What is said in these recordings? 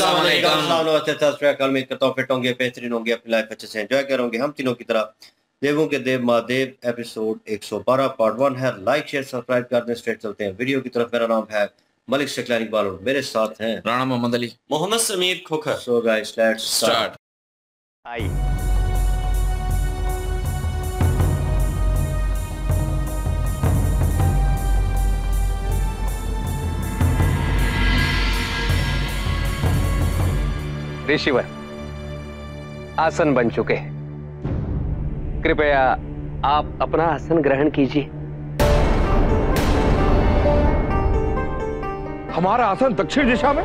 अस्सलाम वालेकुम। उम्मीद करता हूँ फिट होंगे, बेहतरीन होंगे, अपनी लाइफ अच्छे से एंजॉय करोगे। हम तीनों की तरह देवों के देव महादेव एपिसोड 112 पार्ट 1 है। लाइक शेयर सब्सक्राइब कर दें। स्ट्रेट चलते हैं वीडियो की तरफ। मेरा नाम है मलिक शक्लानी इकबाल और मेरे साथ हैं Rana Mohammad Ali, Mohammad Sameer Khokhar. So guys let's start. आई ऋषिवर आसन बन चुके हैं। कृपया आप अपना आसन ग्रहण कीजिए। हमारा आसन दक्षिण दिशा में?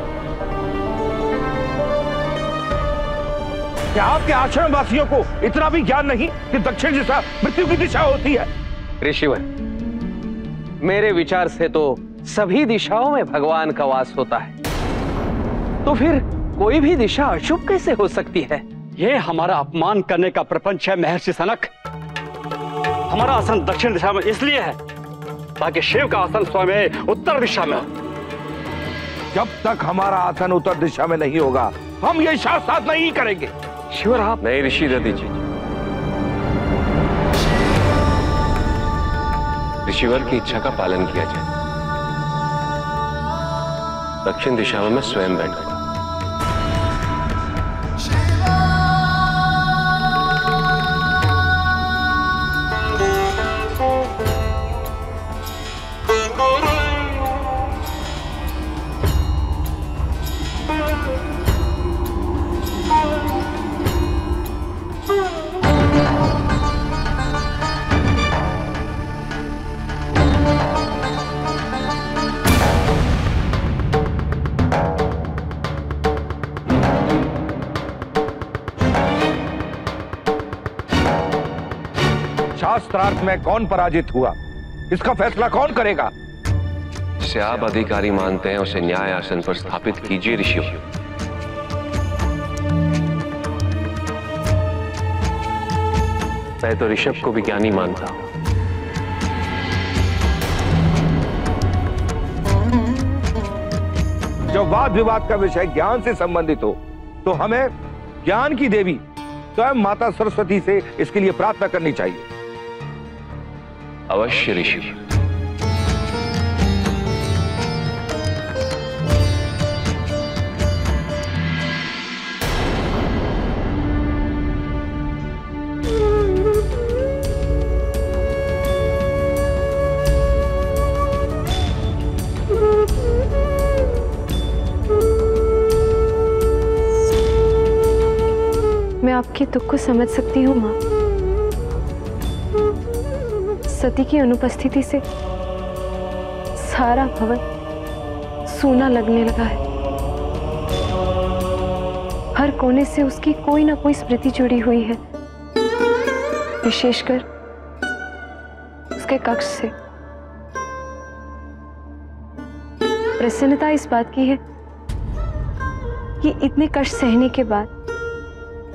क्या आपके आश्रम वासियों को इतना भी ज्ञान नहीं कि दक्षिण दिशा मृत्यु की दिशा होती है? ऋषिवर, मेरे विचार से तो सभी दिशाओं में भगवान का वास होता है, तो फिर कोई भी दिशा अशुभ कैसे हो सकती है? यह हमारा अपमान करने का प्रपंच है महर्षि सनक। हमारा आसन दक्षिण दिशा में इसलिए है ताकि शिव का आसन स्वयं उत्तर दिशा में। जब तक हमारा आसन उत्तर दिशा में नहीं होगा, हम ये शास्त्रार्थ नहीं करेंगे। शिवर आप नहीं, ऋषि दत्त जी, ऋषिवर की इच्छा का पालन किया जाए। दक्षिण दिशा में मैं स्वयं बैठूंगा। शास्त्रार्थ में कौन पराजित हुआ, इसका फैसला कौन करेगा? जिसे आप अधिकारी मानते हैं उसे न्याय आसन पर स्थापित कीजिए ऋषियों। मैं तो ऋषभ को भी ज्ञानी मानता हूं। जब वाद विवाद का विषय ज्ञान से संबंधित हो तो हमें ज्ञान की देवी स्वयं माता सरस्वती से इसके लिए प्रार्थना करनी चाहिए। अवश्य ऋषि। मैं आपके दुख को समझ सकती हूँ माँ। सती की अनुपस्थिति से सारा भवन सूना लगने लगा है। हर कोने से उसकी कोई ना कोई स्मृति जुड़ी हुई है, विशेषकर उसके कक्ष से। प्रसन्नता इस बात की है कि इतने कष्ट सहने के बाद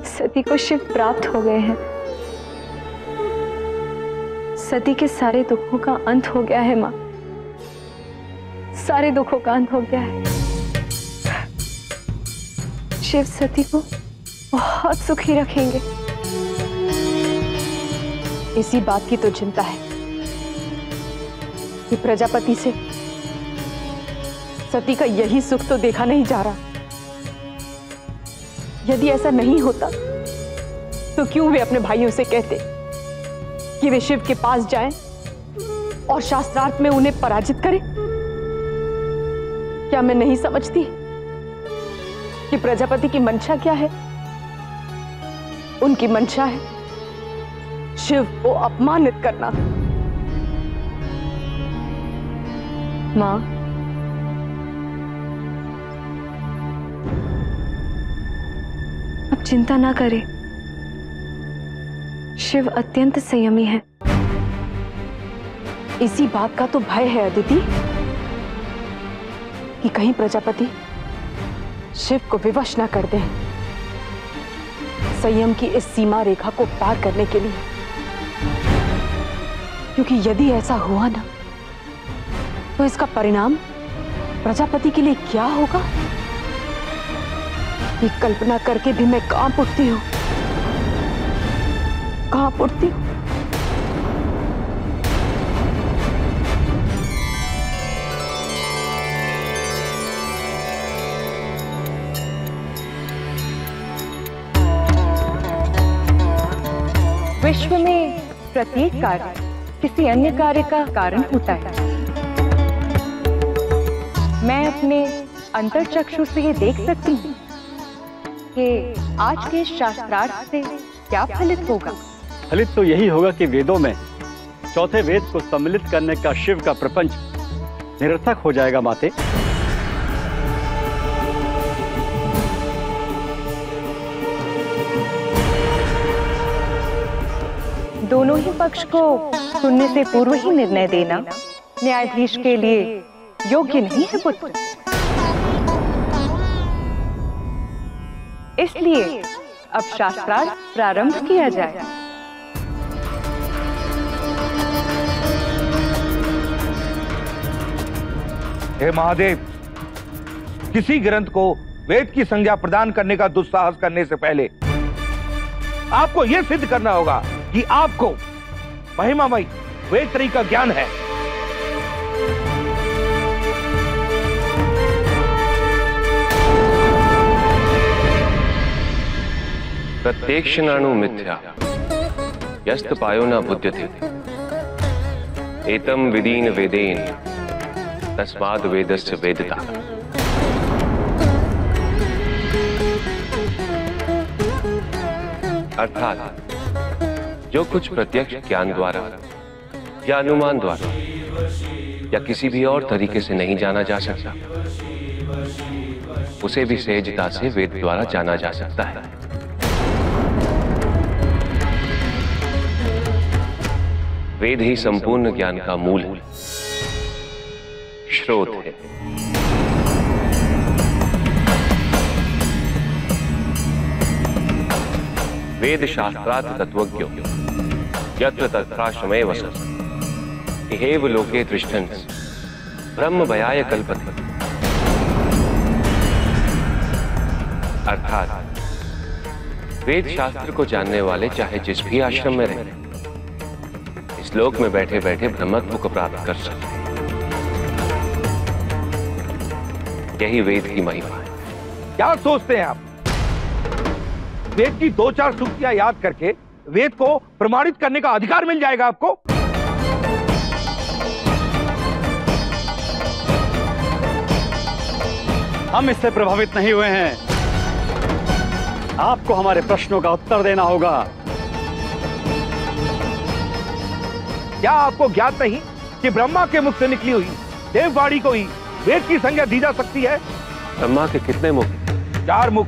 सती को शिव प्राप्त हो गए हैं। सती के सारे दुखों का अंत हो गया है माँ, सारे दुखों का अंत हो गया है। शिव सती को बहुत सुखी रखेंगे। इसी बात की तो चिंता है कि प्रजापति से सती का यही सुख तो देखा नहीं जा रहा। यदि ऐसा नहीं होता तो क्यों वे अपने भाइयों से कहते कि वे शिव के पास जाएं और शास्त्रार्थ में उन्हें पराजित करें? क्या मैं नहीं समझती कि प्रजापति की मंशा क्या है? उनकी मंशा है शिव को अपमानित करना। मां, अब चिंता ना करें। शिव अत्यंत संयमी है। इसी बात का तो भय है अदिति कि कहीं प्रजापति शिव को विवश न कर दें। संयम की इस सीमा रेखा को पार करने के लिए, क्योंकि यदि ऐसा हुआ ना तो इसका परिणाम प्रजापति के लिए क्या होगा? ये कल्पना करके भी मैं कांप उठती हूँ, कांप उठती हूँ। विश्व में प्रत्येक कार्य किसी अन्य कार्य का कारण होता है। मैं अपने अंतर्चक्षु से ये देख सकती हूँ कि आज के शास्त्रार्थ से क्या फलित होगा। फलित तो यही होगा कि वेदों में चौथे वेद को सम्मिलित करने का शिव का प्रपंच निरर्थक हो जाएगा माते। दोनों ही पक्ष को सुनने से पूर्व ही निर्णय देना न्यायाधीश के लिए योग्य नहीं है पुत्र। इसलिए अब शास्त्रार्थ प्रारंभ किया जाए। हे महादेव, किसी ग्रंथ को वेद की संज्ञा प्रदान करने का दुस्साहस करने से पहले आपको यह सिद्ध करना होगा कि आपको महिमामय वेद त्रयी का ज्ञान है। प्रत्यक्षणाणु मिथ्या यस्त पायो न बुध्यते एतम विदीन वेदेन तस्माद् वेदस्य वेदता। अर्थात जो कुछ प्रत्यक्ष ज्ञान द्वारा या अनुमान द्वारा या किसी भी और तरीके से नहीं जाना जा सकता, उसे भी सहजता से वेद द्वारा जाना जा सकता है। वेद ही संपूर्ण ज्ञान का मूल है, स्रोत है। वेद शास्त्रार्थ तत्वज्ञो यत्र तत्राश्रमे वसत् इहेव लोके तिष्ठन् ब्रह्म भयाय कल्पते। अर्थात वेद शास्त्र को जानने वाले चाहे जिस भी आश्रम में रहे, इस लोक में बैठे बैठे ब्रह्मत्व को प्राप्त कर सकते। यही वेद की महिमा है। क्या सोचते हैं आप? वेद की 2-4 सूक्तियां याद करके वेद को प्रमाणित करने का अधिकार मिल जाएगा आपको? हम इससे प्रभावित नहीं हुए हैं। आपको हमारे प्रश्नों का उत्तर देना होगा। क्या आपको ज्ञात नहीं कि ब्रह्मा के मुख से निकली हुई देववाणी को ही वेद की संज्ञा दी जा सकती है? ब्रह्मा के कितने मुख? 4 मुख।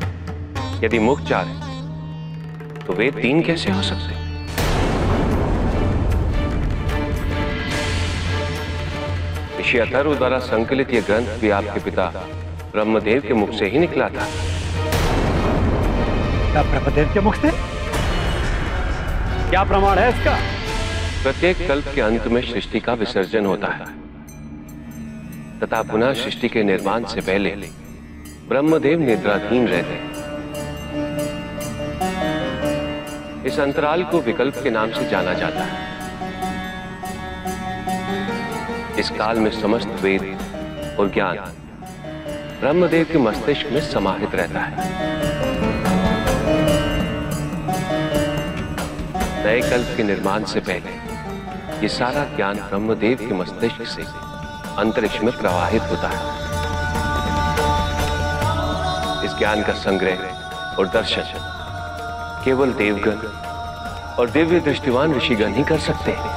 यदि मुख 4 है तो वेद 3 कैसे हो सकते? ऋषि अथर्व द्वारा संकलित यह ग्रंथ भी आपके पिता ब्रह्मदेव के मुख से ही निकला था। क्या ब्रह्मदेव के मुख से? क्या प्रमाण है इसका? प्रत्येक कल्प के अंत में सृष्टि का विसर्जन होता है तथा पुनः सृष्टि के निर्माण से पहले ब्रह्मदेव निद्राधीन रहते हैं। इस अंतराल को विकल्प के नाम से जाना जाता है। इस काल में समस्त वेद और ज्ञान ब्रह्मदेव के मस्तिष्क में समाहित रहता है। नए कल्प के निर्माण से पहले ये सारा ज्ञान ब्रह्मदेव के मस्तिष्क से अंतरिक्ष में प्रवाहित होता है। इस ज्ञान का संग्रह और दर्शन केवल देवगण और दिव्य दृष्टिवान ऋषिगण ही कर सकते हैं।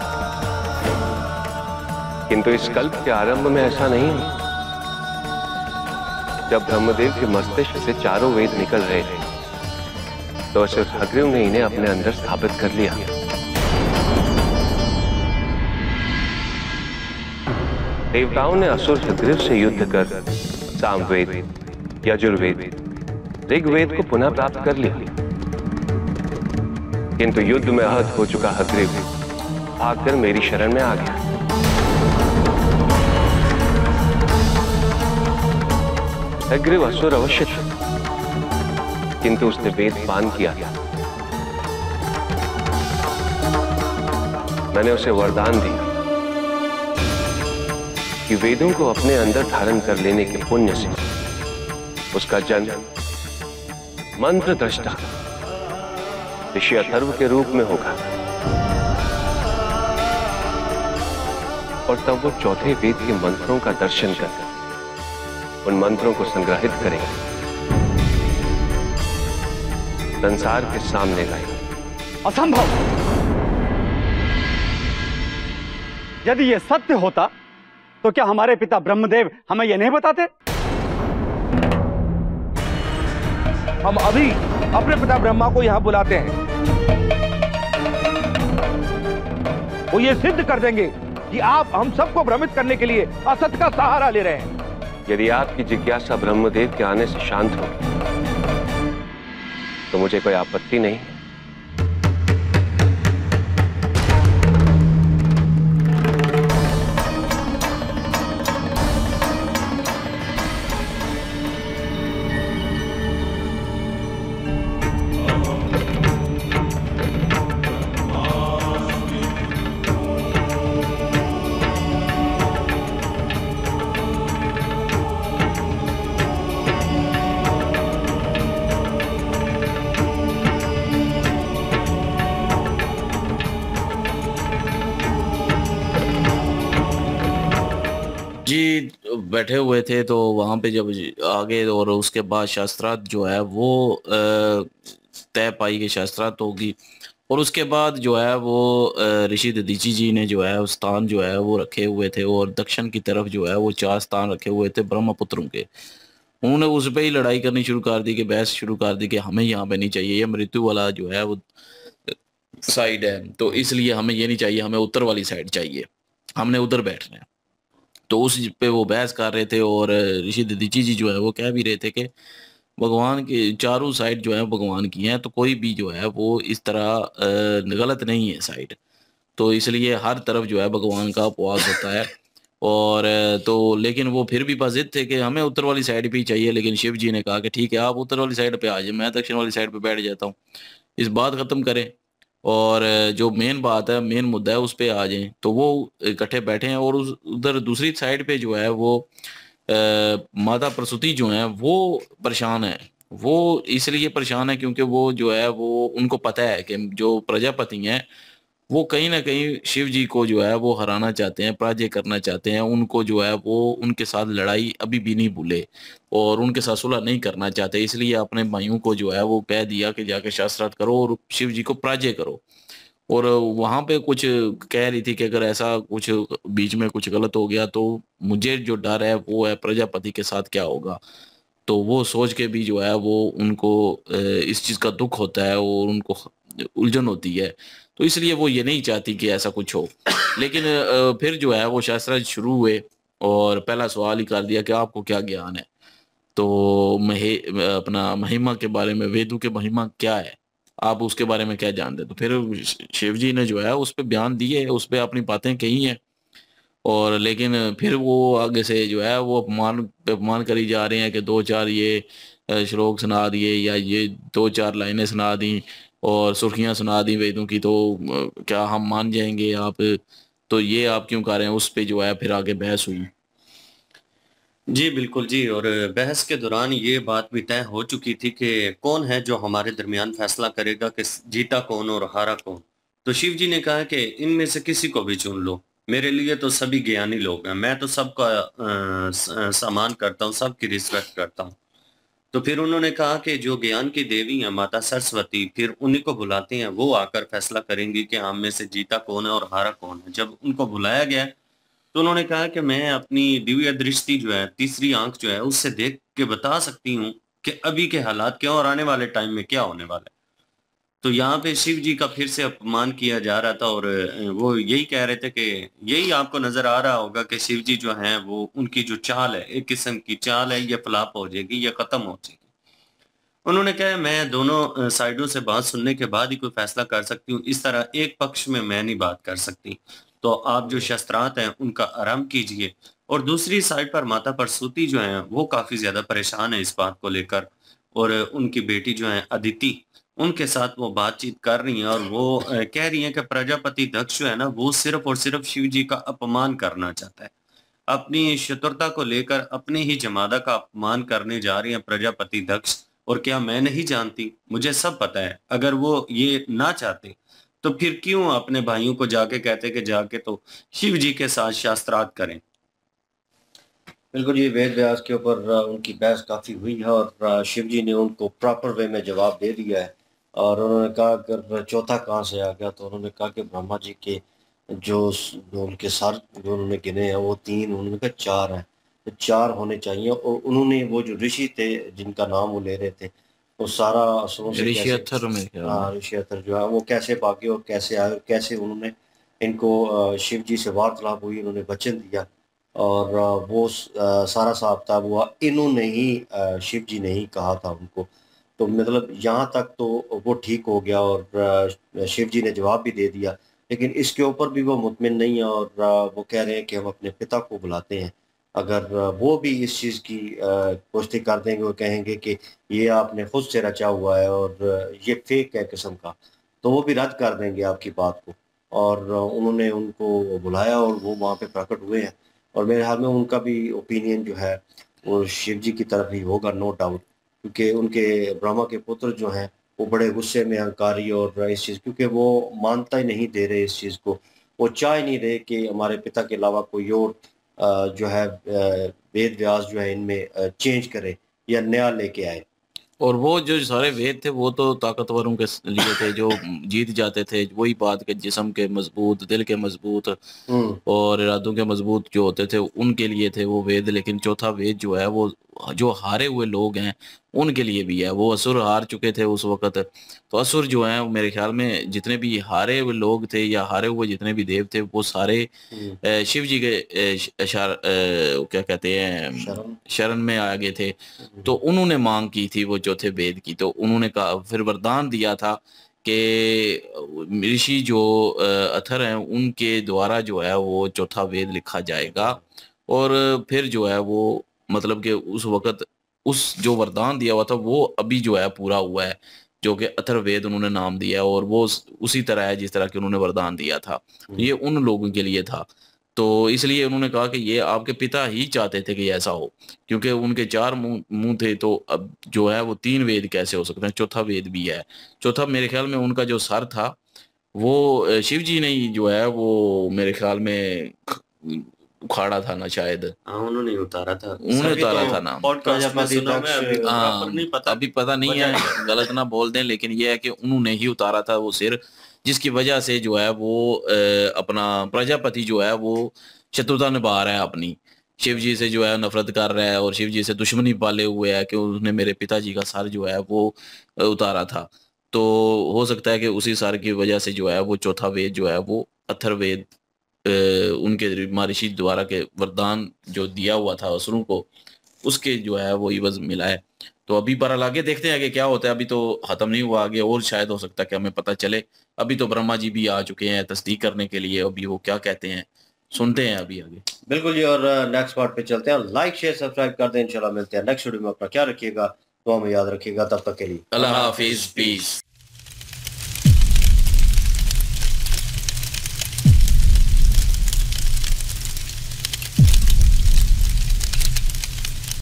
किंतु इस कल्प के आरंभ में ऐसा नहीं है। जब ब्रह्मदेव के मस्तिष्क से चारों वेद निकल रहे थे तो असुर हग्रीव ने इन्हें अपने अंदर स्थापित कर लिया। देवताओं ने असुर हग्रीव से युद्ध कर सामवेद, यजुर्वेद, ऋग्वेद को पुनः प्राप्त कर लिया। किंतु युद्ध में आहत हो चुका हग्रीव भागकर मेरी शरण में आ गया। हग्रीव असुर अवश्य था, किंतु उसने वेद पान किया था। मैंने उसे वरदान दिया कि वेदों को अपने अंदर धारण कर लेने के पुण्य से उसका जन्म मंत्र दृष्टा ऋषि अथर्व के रूप में होगा, और तब वो चौथे वेद के मंत्रों का दर्शन कर उन मंत्रों को संग्रहित करेंगे, संसार के सामने लाएंगे। असंभव। यदि यह सत्य होता तो क्या हमारे पिता ब्रह्मदेव हमें यह नहीं बताते? हम अभी अपने पिता ब्रह्मा को यहां बुलाते हैं। वो ये सिद्ध कर देंगे कि आप हम सबको भ्रमित करने के लिए असत का सहारा ले रहे हैं। यदि आपकी जिज्ञासा ब्रह्मदेव के आने से शांत होगी तो मुझे कोई आपत्ति नहीं। जी बैठे हुए थे तो वहां पे जब आगे और उसके बाद शास्त्रार्थ जो है वो तय पाई कि शास्त्रार्थ होगी, और उसके बाद जो है वो ऋषि दधीची जी ने जो है स्थान जो है वो रखे हुए थे, और दक्षिण की तरफ जो है वो 4 स्थान रखे हुए थे ब्रह्मपुत्रों के। उन्होंने उस पर ही लड़ाई करनी शुरू कर दी कि बहस शुरू कर दी कि हमें यहाँ पे नहीं चाहिए, ये मृत्यु वाला जो है वो साइड है, तो इसलिए हमें ये नहीं चाहिए, हमें उत्तर वाली साइड चाहिए, हमने उधर बैठना है। तो उस पे वो बहस कर रहे थे, और ऋषि दधीची जी जो है वो कह भी रहे थे कि भगवान के चारों साइड जो है भगवान की हैं, तो कोई भी जो है वो इस तरह गलत नहीं है साइड, तो इसलिए हर तरफ जो है भगवान का उपवास होता है। और तो लेकिन वो फिर भी जिद थे कि हमें उत्तर वाली साइड पे ही चाहिए, लेकिन शिव जी ने कहा कि ठीक है आप उत्तर वाली साइड पे आ जाए, मैं दक्षिण वाली साइड पे बैठ जाता हूँ, इस बात खत्म करें और जो मेन बात है, मेन मुद्दा है उस पे आ जाएं। तो वो इकट्ठे बैठे हैं, और उधर दूसरी साइड पे जो है वो माता प्रसूति जो है वो परेशान है। वो इसलिए परेशान है क्योंकि वो जो है वो उनको पता है कि जो प्रजापति हैं वो कहीं ना कहीं शिव जी को जो है वो हराना चाहते हैं, पराजय करना चाहते हैं, उनको जो है वो उनके साथ लड़ाई अभी भी नहीं भूले और उनके साथ सुलह नहीं करना चाहते, इसलिए अपने भाइयों को जो है वो कह दिया कि जाके शास्त्रार्थ करो और शिव जी को पराजय करो। और वहां पे कुछ कह रही थी कि अगर ऐसा कुछ बीच में कुछ गलत हो गया तो मुझे जो डर है वो है प्रजापति के साथ क्या होगा। तो वो सोच के भी जो है वो उनको इस चीज का दुख होता है और उनको उलझन होती है, तो इसलिए वो ये नहीं चाहती कि ऐसा कुछ हो। लेकिन फिर जो है वो शास्त्रार्थ शुरू हुए और पहला सवाल ही कर दिया कि आपको क्या ज्ञान है, तो अपना महिमा के बारे में, वेदों के महिमा क्या है, आप उसके बारे में क्या जानते हैं। तो फिर शिव जी ने जो है उस पर बयान दिए, उस पर अपनी बातें कही हैं, और लेकिन फिर वो आगे से जो है वो अपमान करी जा रहे हैं कि 2-4 ये श्लोक सुना दिए या ये 2-4 लाइनें सुना दी और सुर्खियां सुना दी वेदों की, तो क्या हम मान जाएंगे आप, तो ये आप क्यों कर रहे हैं। उस पे जो है फिर आगे बहस हुई। जी बिल्कुल जी, और बहस के दौरान ये बात भी तय हो चुकी थी कि कौन है जो हमारे दरमियान फैसला करेगा कि जीता कौन और हारा कौन। तो शिव जी ने कहा कि इनमें से किसी को भी चुन लो, मेरे लिए तो सभी ज्ञानी लोग हैं, मैं तो सबका सम्मान करता हूँ, सबकी रिस्पेक्ट करता हूँ। तो फिर उन्होंने कहा कि जो ज्ञान की देवी है माता सरस्वती, फिर उन्हीं को बुलाते हैं, वो आकर फैसला करेंगी कि हम में से जीता कौन है और हारा कौन है। जब उनको बुलाया गया तो उन्होंने कहा कि मैं अपनी दिव्य दृष्टि जो है, तीसरी आंख जो है, उससे देख के बता सकती हूँ कि अभी के हालात क्या और आने वाले टाइम में क्या होने वाला है। तो यहाँ पे शिव जी का फिर से अपमान किया जा रहा था, और वो यही कह रहे थे कि यही आपको नजर आ रहा होगा कि शिव जी जो हैं वो, उनकी जो चाल है, एक किस्म की चाल है, ये फ्लॉप हो जाएगी, ये खत्म हो जाएगी। उन्होंने कहा मैं दोनों साइडों से बात सुनने के बाद ही कोई फैसला कर सकती हूँ, इस तरह एक पक्ष में मैं नहीं बात कर सकती। तो आप जो शस्त्रार्थ हैं उनका आरंभ कीजिए। और दूसरी साइड पर माता प्रसूति जो है वो काफी ज्यादा परेशान है इस बात को लेकर, और उनकी बेटी जो है अदिति, उनके साथ वो बातचीत कर रही हैं और वो कह रही हैं कि प्रजापति दक्ष जो है ना वो सिर्फ और सिर्फ शिव जी का अपमान करना चाहता है। अपनी चतुरता को लेकर अपने ही जमादा का अपमान करने जा रही हैं प्रजापति दक्ष। और क्या मैं नहीं जानती, मुझे सब पता है। अगर वो ये ना चाहते तो फिर क्यों अपने भाइयों को जाके कहते कि जाके तो शिव जी के साथ शास्त्रार्थ करें। बिल्कुल, ये वेद व्यास के ऊपर उनकी बहस काफ़ी हुई है और शिव जी ने उनको प्रॉपर वे में जवाब दे दिया है। और उन्होंने कहा अगर चौथा कहाँ से आ गया, तो उन्होंने कहा कि ब्रह्मा जी के जो उनके सर जो उन्होंने गिने हैं वो 3, उन्होंने कहा 4 हैं, तो 4 होने चाहिए। और उन्होंने वो जो ऋषि थे जिनका नाम वो ले रहे थे, वो सारा असुरों से ऋषि कैसे, अथर्व में क्या हाँ ऋषि अथर्व जो है वो कैसे भागे और कैसे आए और कैसे उन्होंने इनको शिव जी से वार्तालाप हुई, उन्होंने वचन दिया और वो सारा साहब था वो इन्होंने ही शिव जी ने ही कहा था उनको। तो मतलब यहाँ तक तो वो ठीक हो गया और शिव जी ने जवाब भी दे दिया, लेकिन इसके ऊपर भी वो मुतमिन नहीं है और वो कह रहे हैं कि हम अपने पिता को बुलाते हैं। अगर वो भी इस चीज़ की पुष्टि कर देंगे, वो कहेंगे कि ये आपने खुद से रचा हुआ है और ये फेक है किस्म का, तो वो भी रद्द कर देंगे आपकी बात को। और उन्होंने उनको बुलाया और वो वहाँ पे प्रकट हुए हैं और मेरे ख्याल में उनका भी ओपिनियन जो है वो शिव जी की तरफ ही होगा, नो डाउट, क्योंकि उनके ब्रह्मा के पुत्र जो हैं वो बड़े गुस्से में, अहंकारी और इस चीज़, क्योंकि वो मानता ही नहीं दे रहे इस चीज़ को, वो चाह ही नहीं रहे कि हमारे पिता के अलावा कोई और जो है वेद व्यास जो है इनमें चेंज करे या नया लेके आए। और वो जो सारे वेद थे वो तो ताकतवरों के लिए थे, जो जीत जाते थे। वही बात के जिस्म के मजबूत, दिल के मजबूत और इरादों के मजबूत जो होते थे उनके लिए थे वो वेद। लेकिन चौथा वेद जो है वो जो हारे हुए लोग हैं उनके लिए भी है। वो असुर हार चुके थे उस वक़्त, तो असुर जो हैं मेरे ख्याल में जितने भी हारे हुए लोग थे या हारे हुए जितने भी देव थे वो सारे शिव जी के क्या कहते हैं शरण में आ गए थे। तो उन्होंने मांग की थी वो चौथे वेद की, तो उन्होंने कहा फिर वरदान दिया था कि ऋषि जो अथर हैं उनके द्वारा जो है वो चौथा वेद लिखा जाएगा। और फिर जो है वो मतलब कि उस वक़्त उस जो वरदान दिया हुआ था वो अभी जो है पूरा हुआ है, जो कि अथर्ववेद उन्होंने नाम दिया है। और वो उसी तरह है जिस तरह के उन्होंने वरदान दिया था, ये उन लोगों के लिए था। तो इसलिए उन्होंने कहा कि ये आपके पिता ही चाहते थे कि ऐसा हो, क्योंकि उनके 4 मुंह थे, तो अब जो है वो 3 वेद कैसे हो सकते हैं, चौथा वेद भी है। चौथा मेरे ख्याल में उनका जो सर था वो शिव जी ने ही जो है वो मेरे ख्याल में उखाड़ा था ना शायद। हाँ उन्होंने उतारा था, उन्होंने उतारा था ना। पॉडकास्ट में सुना मैं, अभी पता नहीं है, गलत ना बोल दें, लेकिन ये है कि उन्होंने ही उतारा था वो सिर, जिसकी वजह से जो है वो अपना प्रजापति जो है वो शत्रुता निभा रहा है अपनी, शिव जी से जो है नफरत कर रहा है और शिव जी से दुश्मनी पाले हुए है कि उसने मेरे पिताजी का सर जो है वो उतारा था। तो हो सकता है कि उसी सर की वजह से जो है वो चौथा वेद जो है वो अथर्ववेद उनके महर्षि द्वारा के वरदान जो दिया हुआ था असुरों को, उसके जो है वो इवज मिला है। तो अभी पर आगे देखते हैं कि क्या होता है। अभी तो खत्म नहीं हुआ, आगे और शायद हो सकता है कि हमें पता चले। अभी तो ब्रह्मा जी भी आ चुके हैं तस्दीक करने के लिए, अभी वो क्या कहते हैं सुनते हैं अभी आगे। बिल्कुल जी, और नेक्स्ट पार्ट पे चलते हैं। लाइक शेयर सब्सक्राइब कर दें, इंशाल्लाह मिलते हैं नेक्स्ट वीडियो में। अपना क्या रखिएगा, तो हमें याद रखिएगा, तब तक के लिए अल्लाह हाफिज, पीस।